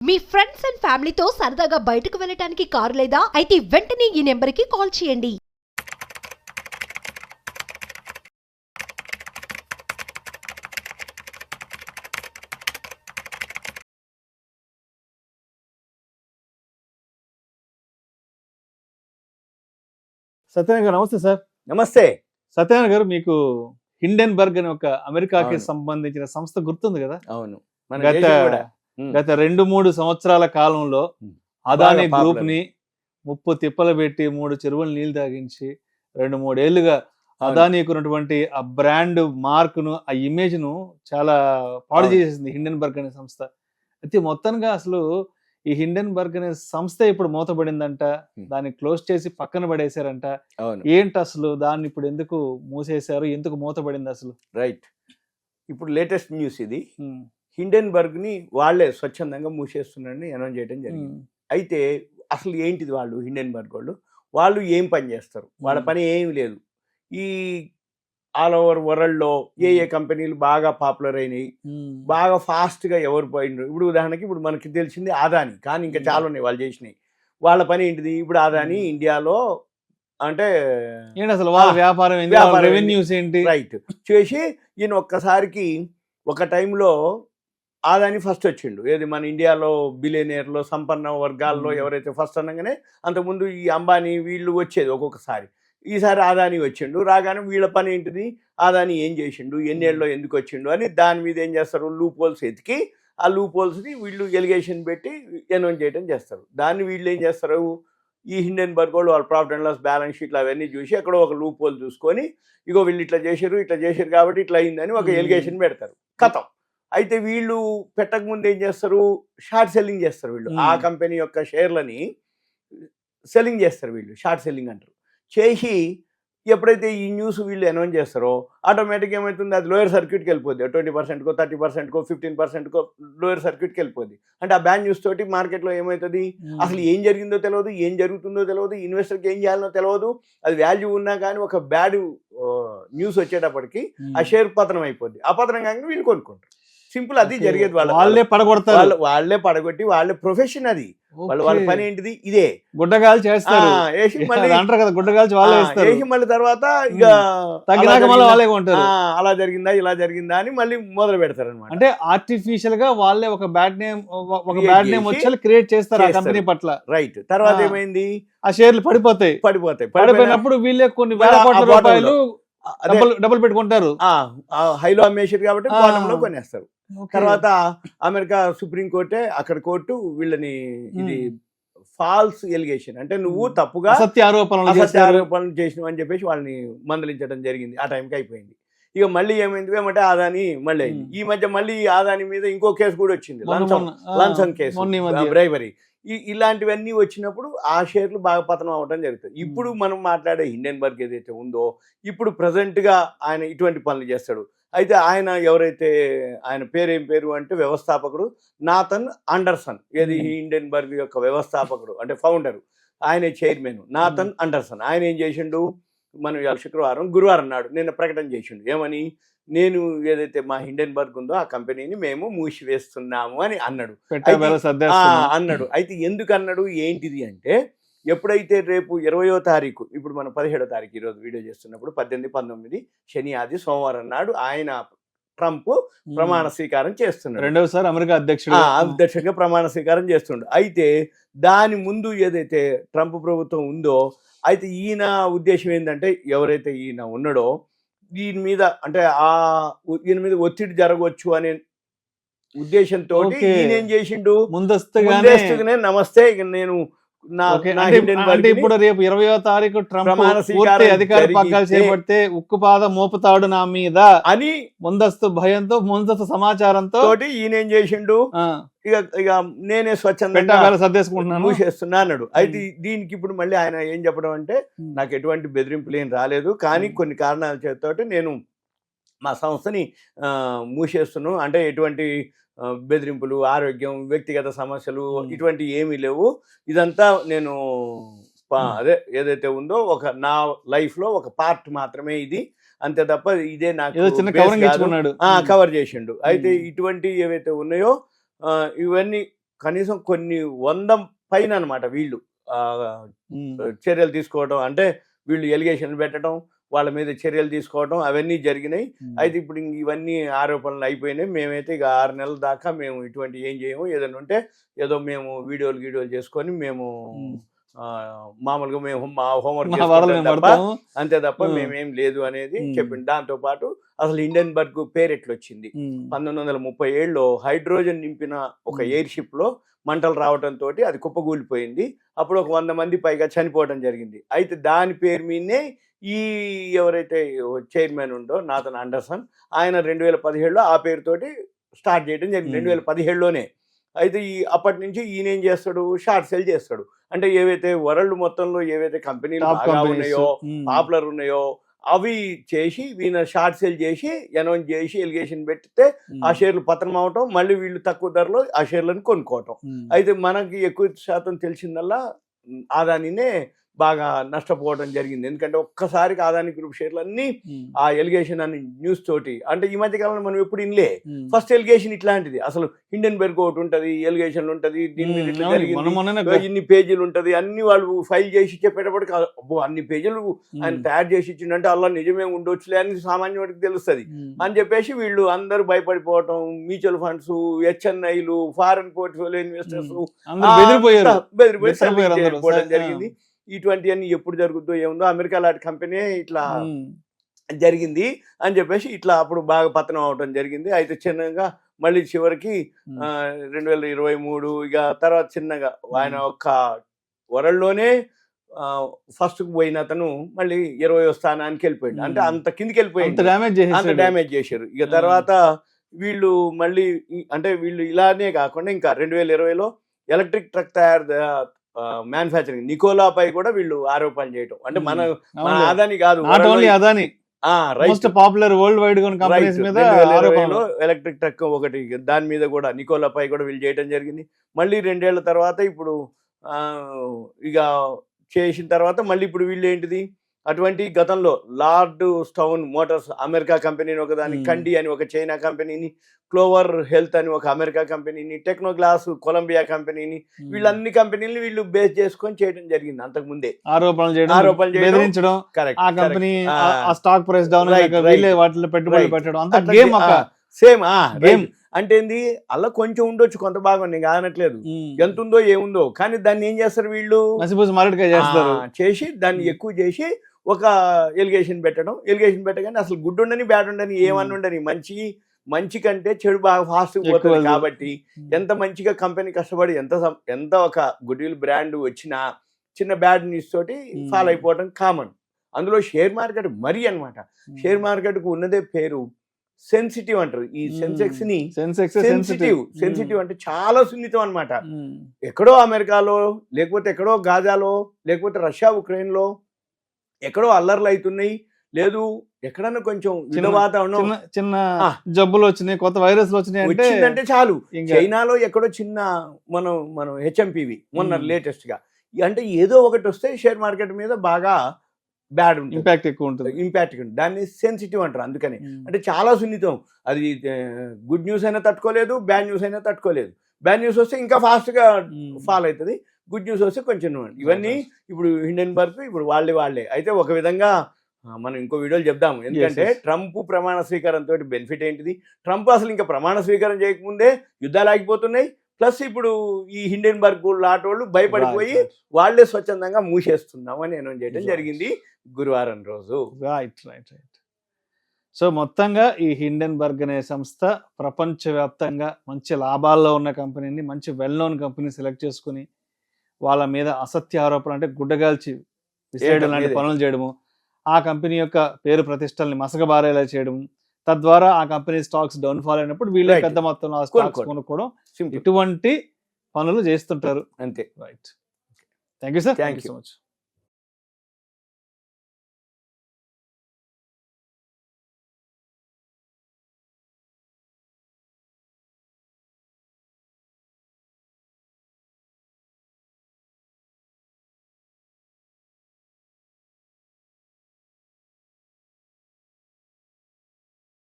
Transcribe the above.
Me friends and ఫ్యామిలీతో సరదాగా బయటకు వెళ్ళటానికి కారు లేదా అయితే వెంటనే ఈ నెంబర్కి కాల్ చేయండి. సత్యనారాయణ గారు నమస్తే సార్. నమస్తే. సత్యనారాయణ గారు, మీకు హిండెన్బర్గ్ అని ఒక అమెరికాకి సంబంధించిన సంస్థ గుర్తుంది కదా? అవును. గత 2-3 సంవత్సరాల కాలంలో అదానీ గ్రూప్ ని ముప్పు తిప్పలు పెట్టి 3 చెరువులు నీళ్లు తాగించి 2-3 ఏళ్లుగా అదానీకి ఉన్నటువంటి ఆ బ్రాండ్ మార్క్ ను, ఆ ఇమేజ్ ను చాలా పాడు చేసేసింది హిండెన్బర్గ్ అనే సంస్థ. అయితే మొత్తంగా అసలు ఈ హిండెన్బర్గ్ అనే సంస్థ ఇప్పుడు మూతపడిందంట, దాన్ని క్లోజ్ చేసి పక్కన పడేశారంట. ఏంటి అసలు దాన్ని ఇప్పుడు ఎందుకు మూసేశారు, ఎందుకు మూతపడింది అసలు? రైట్, ఇప్పుడు లేటెస్ట్ న్యూస్ ఇది. హిండెన్బర్గ్ ని వాళ్లే స్వచ్ఛందంగా మూసేస్తున్నారని అనౌన్స్ చేయడం జరిగింది. అయితే అసలు ఏంటిది వాళ్ళు హిండెన్బర్గ్ వాళ్ళు ఏం పని చేస్తారు? వాళ్ళ పని ఏమి లేదు. ఈ ఆల్ ఓవర్ వరల్డ్ లో ఏ కంపెనీలు బాగా పాపులర్ అయినాయి, బాగా ఫాస్ట్ గా ఎవరు పోయినారు. ఇప్పుడు ఉదాహరణకి ఇప్పుడు మనకి తెలిసింది అదానీ, కానీ ఇంకా చాలా ఉన్నాయి వాళ్ళు చేసినాయి. వాళ్ళ పని ఏంటిది? ఇప్పుడు అదానీ ఇండియాలో అంటే అసలు వాళ్ళ వ్యాపారం రెవెన్యూస్ ఏంటి రైట్ చేసి ఈయన ఒక్కసారికి ఒక టైంలో అదానీ ఫస్ట్ వచ్చిండు. ఏది మన ఇండియాలో బిలియనీర్లో సంపన్న వర్గాల్లో ఎవరైతే ఫస్ట్ అనగానే, అంతకుముందు ఈ అంబానీ వీళ్ళు వచ్చేది ఒక్కొక్కసారి. ఈసారి అదానీ వచ్చిండు. రాగానే వీళ్ళ పని ఏంటిది? అదానీ ఏం చేసిండు, ఎన్నేళ్ళలో ఎందుకు వచ్చిండు అని దాని మీద ఏం చేస్తారు? లూప్ హోల్స్ ఎతికి ఆ లూప్ హోల్స్ని వీళ్ళు ఎలిగేషన్ పెట్టి అనౌన్స్ చేయడం చేస్తారు. దాన్ని వీళ్ళు ఏం చేస్తారు? ఈ హిండెన్బర్గ్ వాళ్ళ ప్రాఫిట్ అండ్ లాస్ బ్యాలెన్స్ షీట్లు అవన్నీ చూసి ఎక్కడో ఒక లూప్ హోల్ చూసుకొని, ఇగో వీళ్ళు ఇట్లా చేశారు కాబట్టి ఇట్లా అయిందని ఒక ఎలిగేషన్ పెడతారు. కథం. అయితే వీళ్ళు పెట్టకముందు ఏం చేస్తారు? షార్ట్ సెల్లింగ్ చేస్తారు. వీళ్ళు ఆ కంపెనీ యొక్క షేర్లని సెల్లింగ్ చేస్తారు. వీళ్ళు షార్ట్ సెల్లింగ్ అంటారు. చేసి ఎప్పుడైతే ఈ న్యూస్ వీళ్ళు అనౌన్స్ చేస్తారో ఆటోమేటిక్గా ఏమవుతుంది? అది లోయర్ సర్క్యూట్కి వెళ్ళిపోద్ది. 20%కో 30%కో 15%కో లోయర్ సర్క్యూట్కి వెళ్ళిపోద్ది. అంటే ఆ బ్యాడ్ న్యూస్ తోటి మార్కెట్లో ఏమవుతుంది? అసలు ఏం జరిగిందో తెలియదు, ఏం జరుగుతుందో తెలియదు, ఇన్వెస్టర్కి ఏం చేయాలనో తెలియదు. అది వాల్యూ ఉన్నా కానీ ఒక బ్యాడ్ న్యూస్ వచ్చేటప్పటికి ఆ షేర్ పతనం అయిపోద్ది. ఆ పతనం కానీ వీళ్ళు కొనుక్కుంటారు. సింపుల్, అది జరిగేది. వాళ్ళే పడగొడతారు, వాళ్ళే పడగొట్టి వాళ్ళ ప్రొఫెషన్ అది. వాళ్ళ పని ఏంటిది? ఇదే గుడ్డగాలు చేస్తారు. మళ్ళీ తర్వాత ఇక అలా జరిగిందా ఇలా జరిగిందా అని మళ్ళీ మొదలు పెడతారు అనమాట. అంటే ఆర్టిఫిషియల్ గా వాళ్ళే ఒక బ్యాడ్ నేమ్ వచ్చి క్రియేట్ చేస్తారు ఆ కంపెనీ పట్ల. రైట్. తర్వాత ఏమైంది? ఆ షేర్లు పడిపోయినప్పుడు వీళ్ళే కొన్ని వేల కోట్ల రూపాయలు డబ్బులు పెట్టుకుంటారు. హైలో అమ్మేసారు కాబట్టి బాటంలో కొనేస్తారు. తర్వాత అమెరికా సుప్రీంకోర్టే అక్కడ కోర్టు వీళ్ళని ఇది ఫాల్స్ ఎలిగేషన్ అంటే నువ్వు తప్పుగా అసత్య ఆరోపణలు చేసినావు అని చెప్పేసి వాళ్ళని మందలించడం జరిగింది. ఆ టైంకి అయిపోయింది. ఇక మళ్ళీ ఏమైంది ఏమంటే అదానీ మళ్ళీ అయింది. ఈ మధ్య మళ్ళీ అదానీ మీద ఇంకో కేసు కూడా వచ్చింది, లంచం కేసు, బ్రైవరీ. ఇలాంటివన్నీ వచ్చినప్పుడు ఆ షేర్లు బాగా పతనం అవ్వడం జరుగుతుంది. ఇప్పుడు మనం మాట్లాడే హిండెన్బర్గ్ ఏదైతే ఉందో ఇప్పుడు ప్రజెంట్గా ఆయన ఇటువంటి పనులు చేస్తాడు. అయితే ఆయన ఎవరైతే ఆయన ఏం పేరు అంటే వ్యవస్థాపకుడు నాథన్ అండర్సన్. ఏది హిండెన్బర్గ్ యొక్క వ్యవస్థాపకుడు అంటే ఫౌండరు, ఆయన చైర్మన్ నాథన్ అండర్సన్. ఆయన ఏం చేసిండు? మనం ఇవాళ గురువారం నాడు నిన్న ప్రకటన చేసిండు. ఏమని? నేను ఏదైతే మా హిండెన్బర్గ్ ఉందో ఆ కంపెనీని మేము మూసివేస్తున్నాము అని అన్నాడు. అయితే ఎందుకు అన్నాడు ఏంటిది అంటే, ఎప్పుడైతే రేపు 20వ తారీఖు, ఇప్పుడు మనం 17వ తారీఖు ఈరోజు వీడియో చేస్తున్నప్పుడు 18, 19 శని ఆది సోమవారం నాడు ఆయన ట్రంప్ ప్రమాణ స్వీకారం చేస్తున్నాడు. రెండవసారి అమెరికా అధ్యక్షుడిగా ప్రమాణ స్వీకారం చేస్తుండు. అయితే దాని ముందు ఏదైతే ట్రంప్ ప్రభుత్వం ఉందో, అయితే ఈయన ఉద్దేశం ఏంటంటే ఎవరైతే ఈయన ఉన్నాడో దీని మీద అంటే ఈయన మీద ఒత్తిడి జరగవచ్చు అనే ఉద్దేశంతో ఈయన ఏం చేసిండు? ముందస్తుగానే నమస్తే నేను ఇప్పుడు రేపు 20వ తారీఖు అధికార పగ్గాలు చేపడితే ఉక్కుపాదం మోపుతాడు నా మీద అని ముందస్తు భయంతో, ముందస్తు సమాచారంతో ఈయన ఏం చేసిండు? ఇక నేనే స్వచ్ఛందంగా సర్దేసుకుంటున్నాను, మూసేస్తున్నా అన్నాడు. అయితే దీనికి ఇప్పుడు మళ్ళీ ఆయన ఏం చెప్పడం అంటే, నాకు ఎటువంటి బెదిరింపులు ఏం రాలేదు, కానీ కొన్ని కారణాల చేతోటి నేను మా సంస్థని మూసేస్తున్నాను. అంటే ఎటువంటి బెదిరింపులు, ఆరోగ్యం, వ్యక్తిగత సమస్యలు ఇటువంటి ఏమీ లేవు. ఇదంతా నేను అదే ఏదైతే ఉందో ఒక నా లైఫ్ లో ఒక పార్ట్ మాత్రమే ఇది, అంతే తప్ప ఇదే నాకు కవర్ చేసిండు. అయితే ఇటువంటి ఏవైతే ఉన్నాయో ఇవన్నీ కనీసం కొన్ని 100 పైన అనమాట వీళ్ళు చర్యలు తీసుకోవడం, అంటే వీళ్ళు ఎలిగేషన్లు పెట్టడం, వాళ్ళ మీద చర్యలు తీసుకోవడం అవన్నీ జరిగినాయి. అయితే ఇప్పుడు ఇవన్నీ ఆరోపణలు అయిపోయినాయి. మేమైతే ఇక 6 నెలల దాకా మేము ఇటువంటి ఏం చేయము. ఏదైనా ఉంటే ఏదో మేము వీడియోలు చేసుకొని మేము మామూలుగా మేము మా హోంవర్క్ అంతే తప్ప మేమేం లేదు అనేది చెప్పింది. దాంతో పాటు అసలు హిండెన్బర్గ్ పేరు ఎట్లా వచ్చింది, 1937లో హైడ్రోజన్ నింపిన ఒక ఎయిర్ షిప్ లో మంటలు రావడంతో అది కుప్పగూలిపోయింది. అప్పుడు ఒక 100 మంది పైగా చనిపోవడం జరిగింది. అయితే దాని పేరు మీదనే ఈ ఎవరైతే చైర్మన్ ఉండో నాథన్ ఆండర్సన్, ఆయన 2017లో ఆ పేరుతోటి స్టార్ట్ చేయడం జరిగింది, 2017లోనే. అయితే అప్పటి నుంచి ఈయన ఏం చేస్తాడు, షార్ట్ సెల్ చేస్తాడు. అంటే ఏవైతే వరల్డ్ మొత్తంలో ఏవైతే కంపెనీలు బాగా ఉన్నాయో, పాపులర్ ఉన్నాయో అవి చేసి ఈయన షార్ట్ సెల్ చేసి అనౌన్స్ చేసి ఎలిగేషన్ పెడితే ఆ షేర్లు పతనం అవటం, మళ్ళీ వీళ్ళు తక్కువ ధరలో ఆ షేర్లను కొనుక్కోవటం. అయితే మనకి ఎక్కువ శాతం తెలిసిందల్లా అదానినే బాగా నష్టపోవడం జరిగింది. ఎందుకంటే ఒక్కసారికి అదాని గ్రూప్ షేర్లు అన్ని ఆ ఎలిగేషన్ అని న్యూస్ తోటి, అంటే ఈ మధ్య కాలంలో మనం ఎప్పుడు ఇన్లే ఫస్ట్ ఎలిగేషన్ ఇట్లాంటిది. అసలు హిండెన్బర్గ్ ఒకటి ఉంటది, ఎలిగేషన్లు ఉంటది, దీని మీద ఇట్లా జరిగింది, ఇన్ని పేజీలు ఉంటది, అన్ని వాళ్ళు ఫైల్ చేసి చెప్పేటప్పటికి అబ్బో అన్ని పేజీలు ఆయన తయారు చేసి ఇచ్చిండంటే అలా నిజమే ఉండొచ్చులే అని సామాన్యుడికి తెలుస్తుంది అని చెప్పేసి వీళ్ళు అందరూ భయపడిపోవటం. మ్యూచువల్ ఫండ్స్, హెచ్ఎన్ఐలు, ఫారెన్ పోర్ట్ఫోలియో ఇన్వెస్టర్స్ బెదిరిపోయి జరిగింది. ఇటువంటివన్నీ ఎప్పుడు జరుగుతుందో ఏముందో, అమెరికా లాంటి కంపెనీ ఇట్లా జరిగింది అని చెప్పేసి ఇట్లా అప్పుడు బాగా పతనం అవడం జరిగింది. అయితే చిన్నగా మళ్ళీ చివరికి 2023 ఇక తర్వాత చిన్నగా ఆయన ఒక్క వరల్డ్లోనే ఫస్ట్ పోయిన అతను మళ్ళీ 20వ స్థానానికి వెళ్ళిపోయాడు. అంటే అంత కిందికి వెళ్ళిపోయింది, అంత డ్యామేజ్ చేశారు. ఇక తర్వాత వీళ్ళు మళ్ళీ అంటే వీళ్ళు ఇలానే కాకుండా ఇంకా 2020లో ఎలక్ట్రిక్ ట్రక్ మ్యానుఫ్యాక్చరింగ్ నికోలాపై కూడా వీళ్ళు ఆరోపణలు చేయటం. అంటే మన అదాని కాదు, Adani popular world wide electric truck ఒకటి, దాని మీద కూడా నికోలాపై కూడా వీళ్ళు చేయడం జరిగింది. మళ్ళీ 2 ఏళ్ల తర్వాత ఇప్పుడు ఇక చేసిన తర్వాత మళ్ళీ ఇప్పుడు వీళ్ళు ఏంటిది, అటువంటి గతంలో లార్డ్ స్టౌన్ మోటార్స్ అమెరికా కంపెనీని ఒకదాన్ని, కండి అని ఒక చైనా కంపెనీని, క్లోవర్ హెల్త్ అని ఒక అమెరికా కంపెనీని, టెక్నోగ్లాస్ కొలంబియా కంపెనీని, వీళ్ళన్ని కంపెనీలు వీళ్ళు బేస్ చేసుకొని చేయడం జరిగింది. అంతకు ముందే ఆరోపణలు చేయడం, స్టాక్ ప్రైస్ డౌన్, పెట్టుబడి పెట్టడం, సేమ్ గేమ్. అంటే ఏంది అలా కొంచెం ఉండొచ్చు, కొంత భాగం నేను కానట్లేదు, ఎంత ఉందో ఏముందో, కానీ దాన్ని ఏం చేస్తారు వీళ్ళు చేసి దాన్ని ఎక్కువ చేసి ఒక ఎలిగేషన్ పెట్టగానే అసలు గుడ్ ఉండని బ్యాడ్ ఉండని ఏమన్నా ఉండని మంచి కంటే చెడు బాగా ఫాస్ట్ పోతుంది. కాబట్టి ఎంత మంచిగా కంపెనీ కష్టపడి ఎంత ఒక గుడ్ విల్ బ్రాండ్ వచ్చినా చిన్న బ్యాడ్ న్యూస్ తోటి ఫాలో అయిపోవడం కామన్. అందులో షేర్ మార్కెట్ మరీ అనమాట. షేర్ మార్కెట్ కు ఉన్నదే పేరు సెన్సిటివ్ అంటారు. ఈ సెన్సెక్స్ ని సెన్సిటివ్ అంటే చాలా సున్నితం అనమాట. ఎక్కడో అమెరికాలో, లేకపోతే ఎక్కడో గాజాలో, లేకపోతే రష్యా ఉక్రెయిన్ లో ఎక్కడో అల్లర్లు అవుతున్నాయి, లేదు ఎక్కడన్నా కొంచెం వాతావరణం, చిన్న జబ్బులు వచ్చినాయి, కొత్త వైరస్లు వచ్చిందంటే చాలు. చైనాలో ఎక్కడో చిన్న మనం హెచ్ఎంపివి మొన్న లేటెస్ట్ గా, అంటే ఏదో ఒకటి వస్తే షేర్ మార్కెట్ మీద బాగా బ్యాడ్ ఉంటుంది, ఇంపాక్ట్ ఎక్కువ ఉంటుంది. దాన్ని సెన్సిటివ్ అంటారు. అందుకని అంటే చాలా సున్నితం. అది గుడ్ న్యూస్ అయినా తట్టుకోలేదు, బ్యాడ్ న్యూస్ అయినా తట్టుకోలేదు. బ్యాడ్ న్యూస్ వస్తే ఇంకా ఫాస్ట్ గా ఫాల్ అవుతుంది, గుడ్ న్యూస్ వస్తే కొంచెం. ఇవన్నీ ఇప్పుడు హిండెన్బర్గ్ ఇప్పుడు వాళ్ళే. అయితే ఒక విధంగా మనం ఇంకో వీడియోలు చెప్దాము. ఎందుకంటే ట్రంప్ ప్రమాణ స్వీకారంతో బెనిఫిట్ ఏంటిది, ట్రంప్ అసలు ఇంకా ప్రమాణ స్వీకారం చేయకముందే యుద్ధాలు ఆగిపోతున్నాయి. ప్లస్ ఇప్పుడు ఈ హిండెన్బర్గ్ లాంటి వాళ్ళు భయపడిపోయి వాళ్లే స్వచ్ఛందంగా మూసేస్తున్నామని అనౌన్స్ చేయడం జరిగింది గురువారం రోజు. రైట్. సో మొత్తంగా ఈ హిండెన్బర్గ్ అనే సంస్థ ప్రపంచవ్యాప్తంగా మంచి లాభాల్లో ఉన్న కంపెనీని, మంచి వెల్ నోన్ కంపెనీ సెలెక్ట్ చేసుకుని వాళ్ళ మీద అసత్య ఆరోపణలు అంటే గుడ్డగాల్చి విసేయడం లాంటి పనులు చేయడము, ఆ కంపెనీ యొక్క పేరు ప్రతిష్టల్ని మసకబారేలా చేయడం, తద్వారా ఆ కంపెనీ స్టాక్స్ డౌన్ ఫాల్ అయినప్పుడు వీళ్ళే పెద్ద మొత్తంలో ఆ స్టాక్స్ కొనుక్కోవడం, ఇటువంటి పనులు చేస్తుంటారు. అంతే. Right. Thank you sir. Thank you so much.